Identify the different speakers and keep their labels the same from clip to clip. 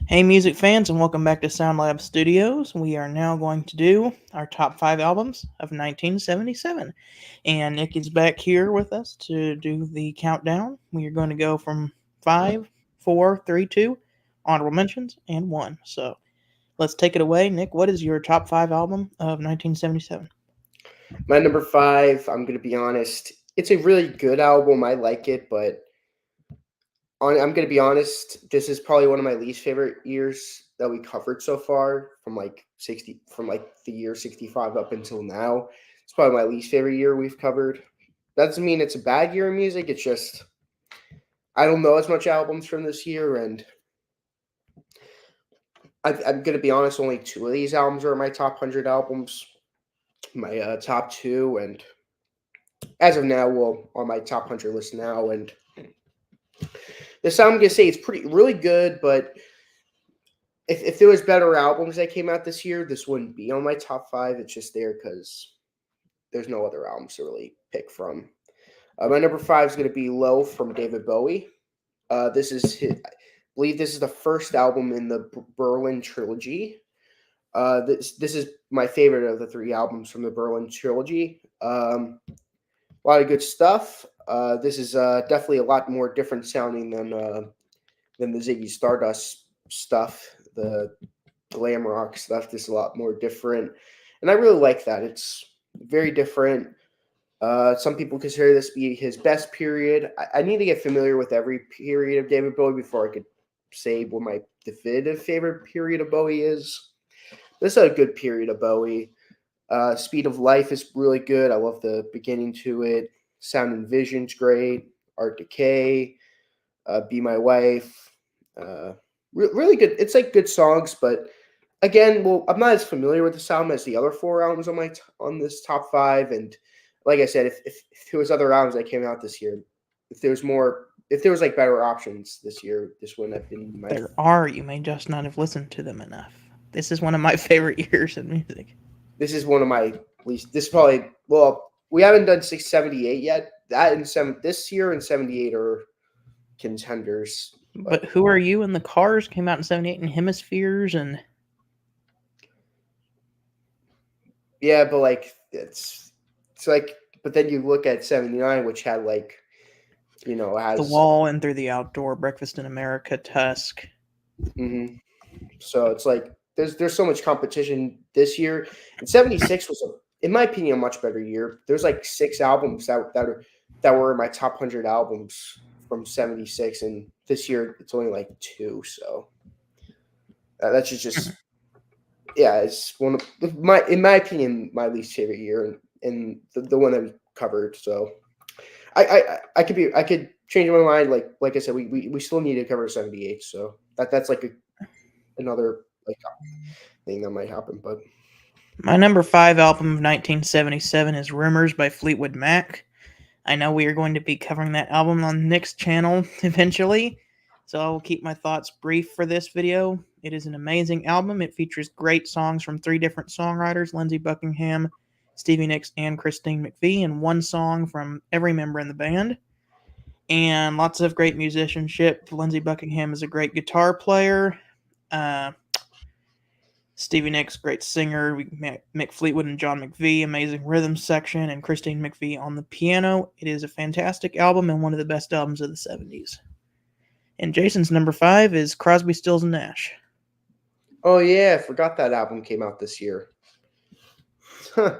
Speaker 1: Hey, music fans, and welcome back to Sound Lab Studios. We are now going to do our top five albums of 1977. And Nick is back here with us to do the countdown. We are going to go from five, four, three, two, honorable mentions, and one. So let's take it away. Nick, what is your top five album of 1977?
Speaker 2: My number five, I'm gonna be honest, it's a really good album. I like it, but I'm gonna be honest, this is probably one of my least favorite years that we covered so far, from like the year 65 up until now. It's probably my least favorite year we've covered. That doesn't mean it's a bad year in music. It's just I don't know as much albums from this year, and I'm gonna be honest. Only two of these albums are my top 100 albums. My top two, and as of now, well, on my top 100 list now, and this album, I'm gonna say it's really good, but if there was better albums that came out this year, this wouldn't be on my top five. It's just there because there's no other albums to really pick from. My number five is gonna be "Low" from David Bowie. I believe this is the first album in the Berlin trilogy. This is my favorite of the three albums from the Berlin trilogy. A lot of good stuff. This is definitely a lot more different sounding than the Ziggy Stardust stuff, the glam rock stuff. This is a lot more different, and I really like that. It's very different. Some people consider this to be his best period. I need to get familiar with every period of David Bowie before I could say what my definitive favorite period of Bowie is. This is a good period of Bowie. Speed of Life is really good. I love the beginning to it. Sound and Vision's great. Art Decay, Be My Wife. Really good. It's like good songs, but again, well, I'm not as familiar with this album as the other four albums on this top five. And like I said, if there was other albums that came out this year, if there was like better options this year, this wouldn't have been my.
Speaker 1: There are, you may just not have listened to them enough. This is one of my favorite years in music.
Speaker 2: This is one of my least. This is probably well, we haven't done 678 yet. That and this year and 78 are contenders.
Speaker 1: But Who Are You and the Cars came out in 78 and Hemispheres and
Speaker 2: Yeah, but like it's like, but then you look at 79, which had like,
Speaker 1: The
Speaker 2: has.
Speaker 1: Wall and Through the Outdoor, Breakfast in America, Tusk.
Speaker 2: Mhm. So it's like there's so much competition this year. And 76 was in my opinion, a much better year. There's like six albums that were in my top 100 albums from 76, and this year it's only like two. So that's just yeah, it's one of my in my opinion my least favorite year, and the one that we covered. So I could change my mind. Like I said, we still need to cover 78. So that's like another like thing that might happen. But
Speaker 1: My number five album of 1977 is Rumors by Fleetwood Mac. I know we are going to be covering that album on Nick's channel eventually, so I will keep my thoughts brief for this video. It is an amazing album. It features great songs from three different songwriters, Lindsey Buckingham, Stevie Nicks, and Christine McVie, and one song from every member in the band. And lots of great musicianship. Lindsey Buckingham is a great guitar player. Uh, Stevie Nicks, great singer. Mick Fleetwood and John McVie, amazing rhythm section, and Christine McVie on the piano. It is a fantastic album and one of the best albums of the 70s. And Jason's number five is Crosby, Stills, and Nash.
Speaker 2: oh yeah, I forgot that album came out this year. Huh.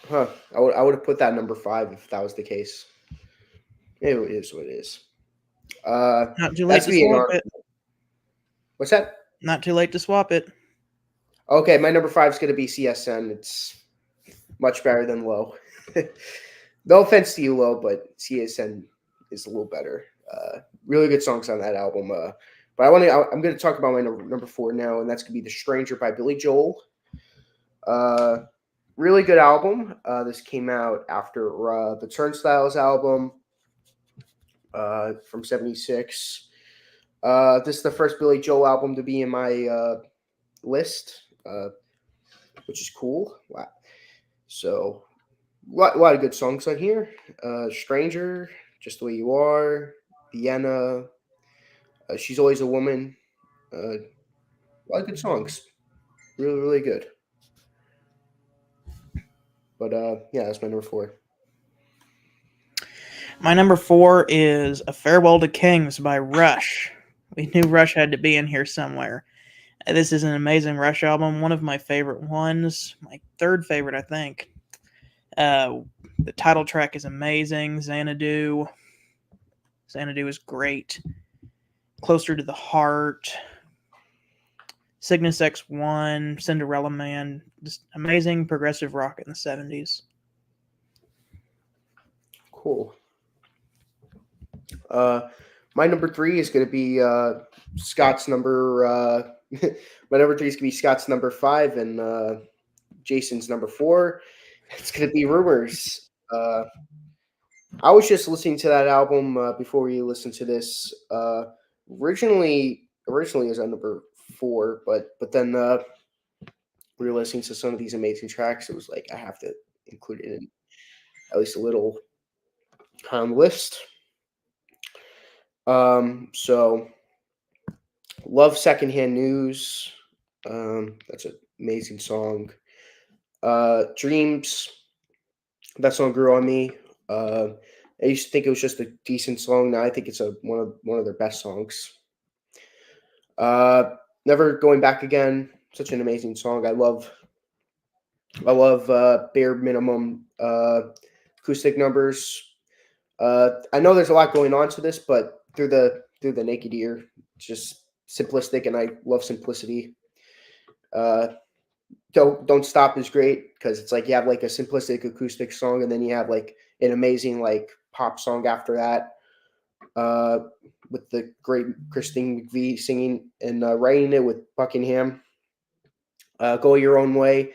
Speaker 2: Huh. I would have put that number five if that was the case. It is what it is.
Speaker 1: Not too late
Speaker 2: That's
Speaker 1: to
Speaker 2: me.
Speaker 1: swap it.
Speaker 2: What's that?
Speaker 1: Not too late to swap it.
Speaker 2: Okay, my number five is going to be CSN. It's much better than Low. No offense to you, Low, but CSN is a little better. Really good songs on that album. But I'm going to talk about my number four now, and that's going to be "The Stranger" by Billy Joel. Really good album. This came out after the Turnstiles album from '76. This is the first Billy Joel album to be in my list, which is cool. Wow. So, a lot of good songs on here. "Stranger," "Just the Way You Are," "Vienna," She's Always a Woman. A lot of good songs. Really, really good. But yeah, that's my number 4.
Speaker 1: My number 4 is A Farewell to Kings by Rush. We knew Rush had to be in here somewhere. This is an amazing Rush album, one of my favorite ones, my third favorite, I think. The title track is amazing. Xanadu. Xanadu is great. Closer to the Heart. Cygnus X1, Cinderella Man. Just amazing progressive rock in the 70s.
Speaker 2: Cool. My number 3 is going to be Scott's number. My number 3 is going to be Scott's number 5 and Jason's number 4. It's going to be Rumors. I was just listening to that album before we listened to this. Originally is at number 4, but then we were listening to some of these amazing tracks. It was like I have to include it in at least a little list. So love Secondhand News. That's an amazing song. Dreams. That song grew on me. I used to think it was just a decent song. Now I think it's one of their best songs. Never Going Back Again. Such an amazing song. I love bare minimum acoustic numbers. I know there's a lot going on to this, but through the naked ear, it's just simplistic, and I love simplicity. Don't Stop is great because it's like you have like a simplistic acoustic song, and then you have like an amazing like pop song after that, with the great Christine McVie singing and writing it with Buckingham. Go Your Own Way,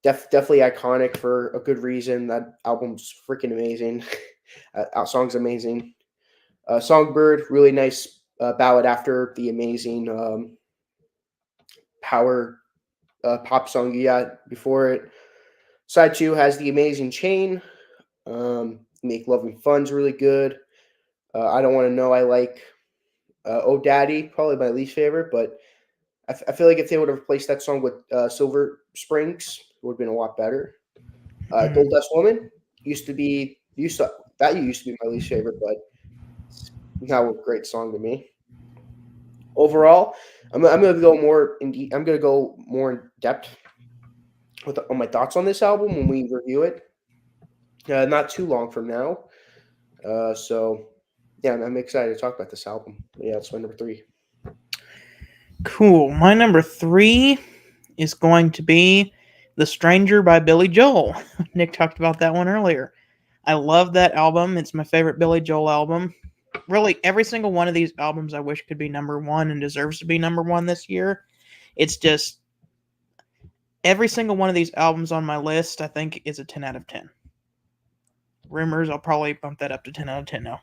Speaker 2: definitely iconic for a good reason. That album's freaking amazing. Song's amazing. Songbird, really nice ballad after the amazing power pop song you got before it. Side 2 has the amazing Chain. Make Loving Fun's really good. I Don't Want to Know. I like Oh Daddy, probably my least favorite, but I feel like if they would have replaced that song with Silver Springs, it would have been a lot better. Gold Dust Woman used to be my least favorite, but it's now a great song to me. Overall, I'm gonna go more in I'm gonna go more in depth on my thoughts on this album when we review it. Not too long from now. So yeah, I'm excited to talk about this album. But yeah, it's my number 3.
Speaker 1: Cool. My number 3 is going to be The Stranger by Billy Joel. Nick talked about that one earlier. I love that album. It's my favorite Billy Joel album. Really, every single one of these albums I wish could be number 1 and deserves to be number 1 this year. It's just every single one of these albums on my list, I think, is a 10 out of 10. Rumors, I'll probably bump that up to 10 out of 10 now.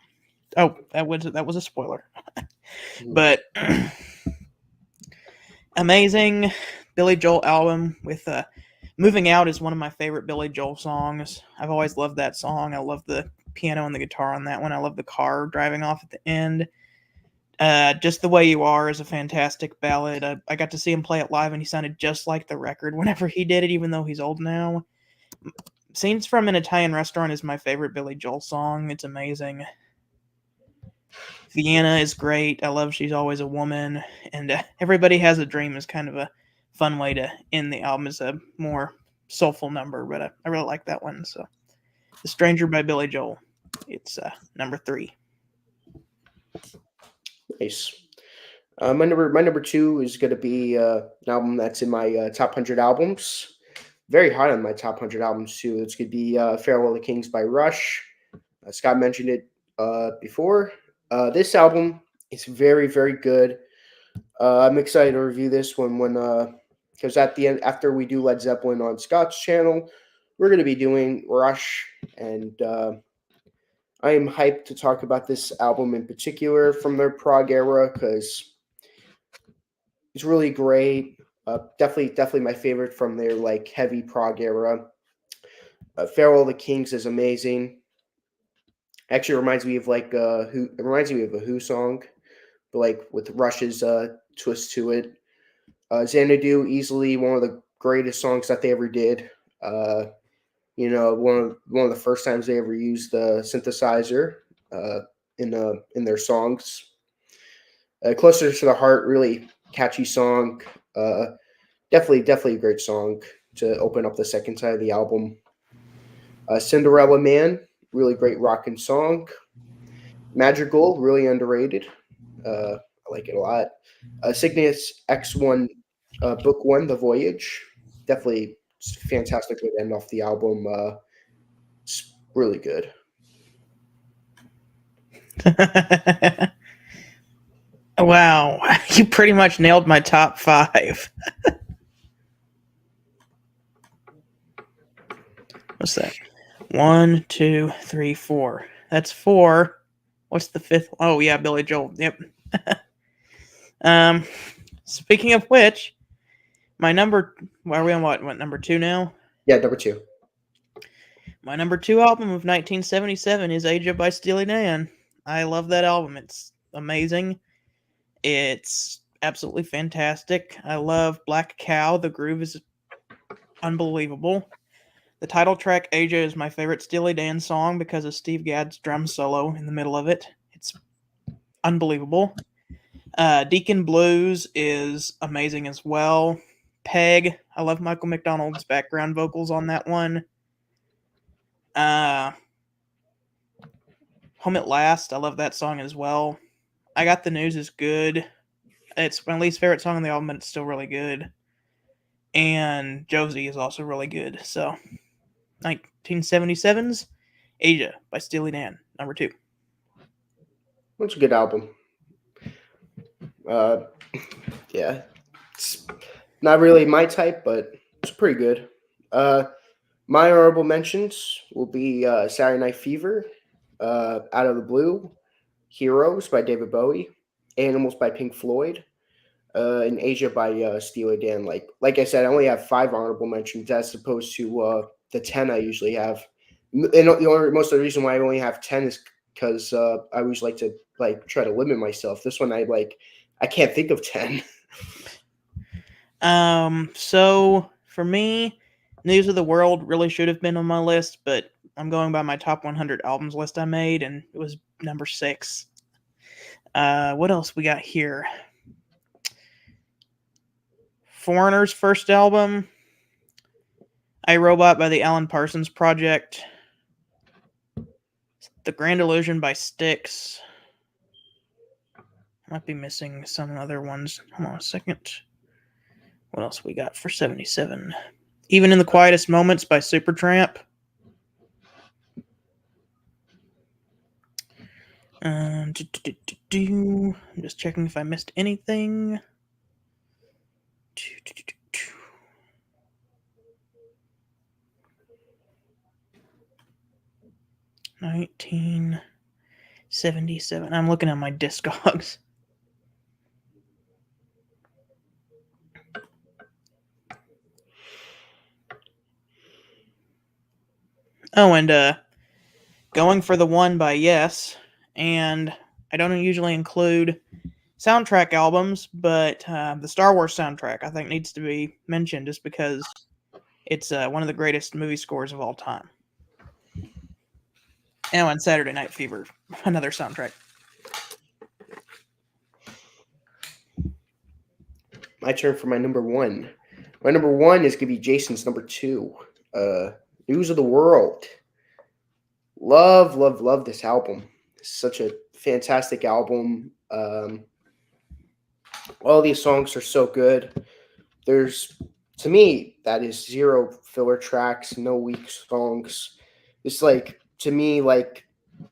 Speaker 1: Oh, that was a spoiler. But amazing Billy Joel album with Moving Out is one of my favorite Billy Joel songs. I've always loved that song. I love the piano and the guitar on that one. I love the car driving off at the end. Just the Way You Are is a fantastic ballad. I got to see him play it live, and he sounded just like the record whenever he did it, even though he's old now. Scenes from an Italian Restaurant is my favorite Billy Joel song. It's amazing. Vienna is great. I love She's Always a Woman. And Everybody Has a Dream is kind of a fun way to end the album. It's a more soulful number, but I really like that one. So, The Stranger by Billy Joel. It's number 3.
Speaker 2: Nice. My number 2 is going to be an album that's in my top 100 albums. Very high on my top 100 albums too. It's going to be Farewell to Kings by Rush. Scott mentioned it before. This album is very, very good. I'm excited to review this one because at the end, after we do Led Zeppelin on Scott's channel, we're going to be doing Rush, and I am hyped to talk about this album in particular from their prog era because it's really great. Definitely my favorite from their like heavy prog era. Farewell to Kings is amazing. Actually, reminds me of like Who. It reminds me of a Who song, like with Rush's twist to it. Xanadu, easily one of the greatest songs that they ever did. One of the first times they ever used the synthesizer in their songs. Closer to the Heart, really catchy song. Definitely a great song to open up the second side of the album. Cinderella Man, really great rockin' song. Madrigal, really underrated. I like it a lot. Cygnus X1, Book One, The Voyage, definitely fantastic way to end off the album. It's really good.
Speaker 1: Wow, you pretty much nailed my top 5. What's that? 1, 2, 3, 4. That's 4. What's the 5th? Oh yeah, Billy Joel. Yep. Speaking of which, my number. Are we on what number 2 now?
Speaker 2: Yeah, number 2.
Speaker 1: My number 2 album of 1977 is Aja by Steely Dan. I love that album. It's amazing. It's absolutely fantastic. I love Black Cow. The groove is unbelievable. The title track, Aja, is my favorite Steely Dan song because of Steve Gadd's drum solo in the middle of it. It's unbelievable. Deacon Blues is amazing as well. Peg, I love Michael McDonald's background vocals on that one. Home at Last, I love that song as well. I Got the News is good. It's my least favorite song on the album, but it's still really good. And Josie is also really good. So, 1977's Aja by Steely Dan, number 2.
Speaker 2: It's a good album. Yeah, it's not really my type, but it's pretty good. My honorable mentions will be Saturday Night Fever, Out of the Blue, Heroes by David Bowie, Animals by Pink Floyd, and Aja by Steely Dan. Like I said, I only have 5 honorable mentions as opposed to the 10 I usually have. And most of the reason why I only have 10 is because I always like to try to limit myself. This one I can't think of 10.
Speaker 1: So for me, News of the World really should have been on my list, but I'm going by my top 100 albums list I made, and it was number 6. What else we got here? Foreigner's first album, I, Robot by the Alan Parsons Project, The Grand Illusion by Styx. Might be missing some other ones. Hold on a second. What else we got for 77? Even in the Quietest Moments by Supertramp. I'm just checking if I missed anything. 1977. I'm looking at my Discogs. Oh, and Going for the One by Yes. And I don't usually include soundtrack albums, but the Star Wars soundtrack I think needs to be mentioned just because it's one of the greatest movie scores of all time. And Saturday Night Fever, another soundtrack.
Speaker 2: My turn for my number 1. My number 1 is going to be Jason's number 2. News of the World. Love this album. It's such a fantastic album. All these songs are so good. There's, to me, that is 0 filler tracks, no weak songs. It's to me,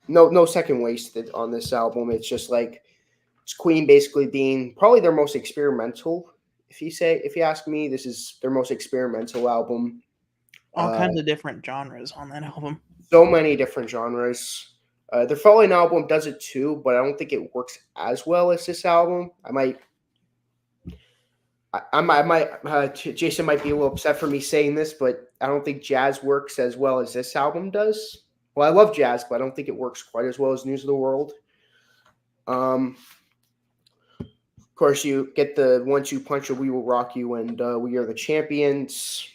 Speaker 2: no second wasted on this album. It's just it's Queen basically being probably their most experimental. If you ask me, this is their most experimental album.
Speaker 1: All kinds of different genres on that album.
Speaker 2: So many different genres. Their following album does it too, but I don't think it works as well as this album. Jason might be a little upset for me saying this, but I don't think jazz works as well as this album does. Well, I love jazz, but I don't think it works quite as well as News of the World. course, you get the 1-2 punch of "We Will Rock You" and "We Are the Champions."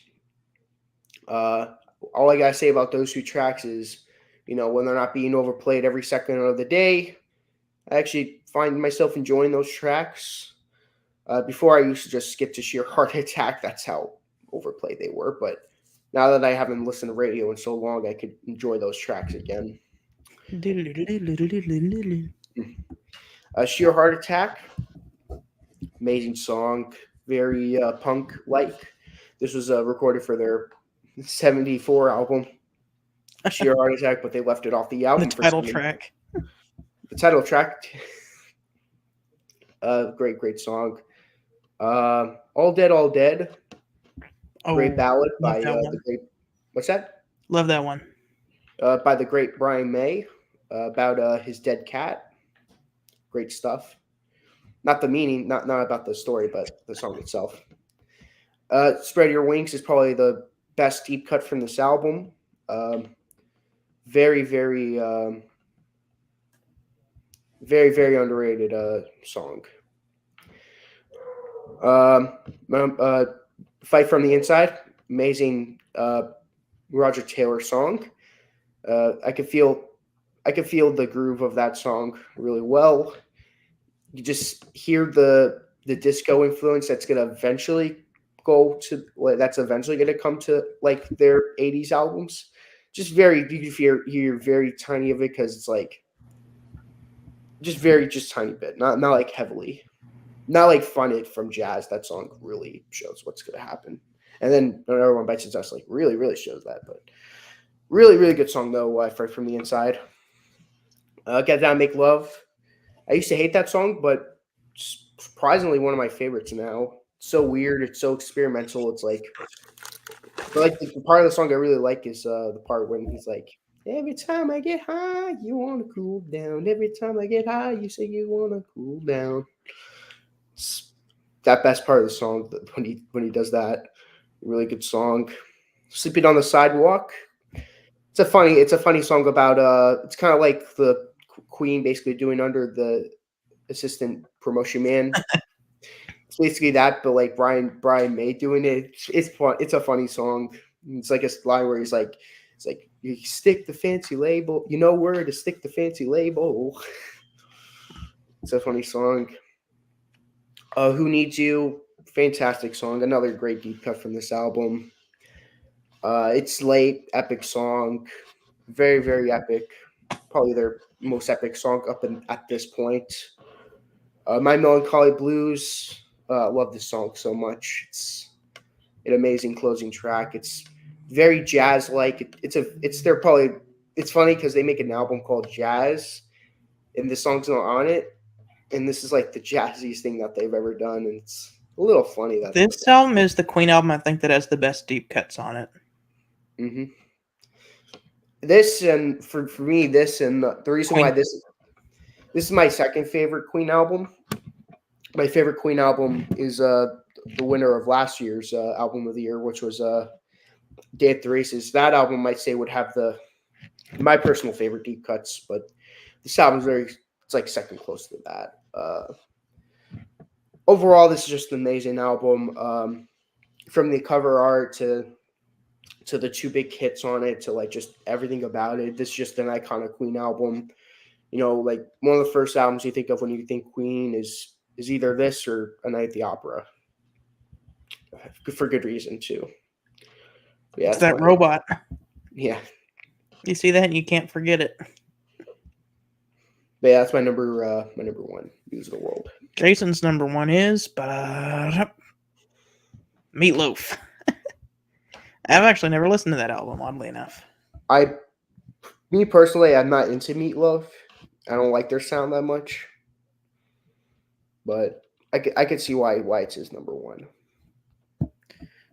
Speaker 2: All I gotta say about those two tracks is, when they're not being overplayed every second of the day, I actually find myself enjoying those tracks. Before I used to just skip to Sheer Heart Attack. That's how overplayed they were. But now that I haven't listened to radio in so long, I could enjoy those tracks again. Sheer Heart Attack, amazing song, very punk-like. This was recorded for their 74 album, Sheer Heart Attack, but they left it off the album.
Speaker 1: The title track.
Speaker 2: The title track. Great song. All Dead, All Dead. Great ballad by the great. What's that?
Speaker 1: Love that one.
Speaker 2: By the great Brian May, about his dead cat. Great stuff. Not the meaning, not about the story, but the song itself. Spread Your Wings is probably the best deep cut from this album. Very, very, very, very underrated song. Fight from the Inside, amazing Roger Taylor song. I could feel the groove of that song really well. You just hear the disco influence that's gonna eventually come to like their 80s albums. Just you can hear very tiny of it because it's like just tiny bit, not like heavily. Not like Fun It from Jazz. That song really shows what's going to happen. And then when Everyone Bites Its Dust, like really, really shows that. But really, really good song, though, Fight from the Inside. Get Down, Make Love. I used to hate that song, but surprisingly one of my favorites now. It's so weird. It's so experimental. It's like the part of the song I really like is the part when he's like, every time I get high, you want to cool down. Every time I get high, you say you want to cool down. It's that best part of the song when he does that. Really good song. Sleeping on the Sidewalk. It's a funny song about it's kind of like the Queen basically doing Under the Assistant Promotion Man. It's basically that, but like Brian May doing it. It's fun. It's a funny song. It's like a line where it's like you stick the fancy label. You know where to stick the fancy label. It's a funny song. Who Needs You? Fantastic song. Another great deep cut from this album. It's Late, epic song. Very, very epic. Probably their most epic song at this point. My Melancholy Blues. Love this song so much. It's an amazing closing track. It's very jazz-like. It's funny because they make an album called Jazz, and this song's not on it. And this is like the jazziest thing that they've ever done, and it's a little funny that
Speaker 1: this album is the Queen album I think that has the best deep cuts on it.
Speaker 2: Mm-hmm. This and for me, this and the reason why this is my second favorite Queen album. My favorite Queen album is the winner of last year's album of the year, which was Day at the Races. That album, I'd say, would have my personal favorite deep cuts, but this album's it's like second close to that. Overall, this is just an amazing album. From the cover art to the two big hits on it to like just everything about it. This is just an iconic Queen album. Like one of the first albums you think of when you think Queen is either this or A Night at the Opera. For good reason too. Yeah,
Speaker 1: it's that robot.
Speaker 2: Yeah.
Speaker 1: You see that and you can't forget it.
Speaker 2: But yeah, that's my number one News of the World.
Speaker 1: Jason's number one is Meatloaf. I've actually never listened to that album, oddly enough.
Speaker 2: Me personally, I'm not into Meatloaf. I don't like their sound that much. But I could see why it's his number one.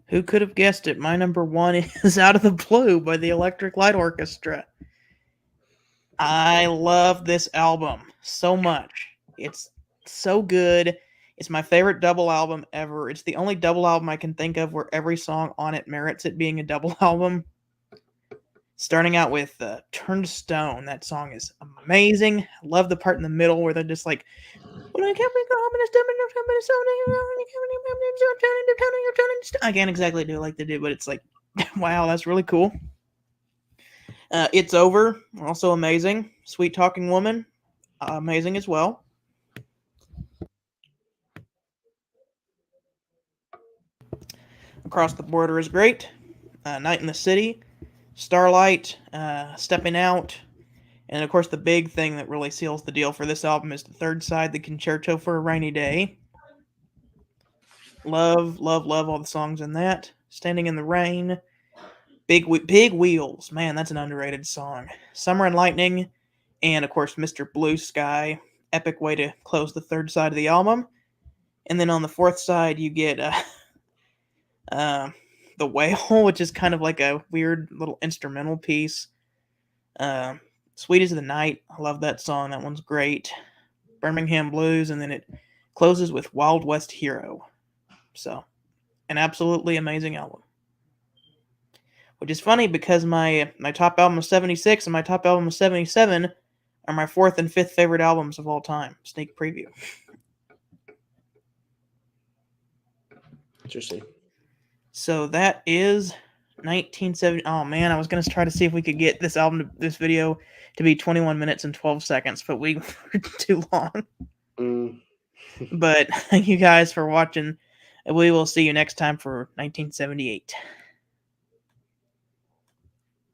Speaker 1: Who could have guessed it? My number one is Out of the Blue by the Electric Light Orchestra. I love this album so much. It's so good. It's my favorite double album ever. It's the only double album I can think of where every song on it merits it being a double album. Starting out with Turn to Stone. That song is amazing. I love the part in the middle where they're just like I can't exactly do it like they do, but it's like, wow, that's really cool. It's Over, also amazing. Sweet Talking Woman, amazing as well. Across the Border is great. Night in the City, Starlight, Stepping Out, and of course the big thing that really seals the deal for this album is the third side, the Concerto for a Rainy Day. Love all the songs in that. Standing in the Rain, Big Wheels, man, that's an underrated song. Summer and Lightning, and of course Mr. Blue Sky, epic way to close the third side of the album. And then on the fourth side you get The Whale, which is kind of like a weird little instrumental piece. Sweet as the Night, I love that song. That one's great. Birmingham Blues, and then it closes with Wild West Hero. So, an absolutely amazing album. Which is funny because my top album of 76 and my top album of 77 are my fourth and fifth favorite albums of all time. Sneak preview.
Speaker 2: Interesting.
Speaker 1: So that is 1970. Oh man, I was gonna try to see if we could get this video to be 21 minutes and 12 seconds, but we were too long. But thank you guys for watching. We will see you next time for 1978.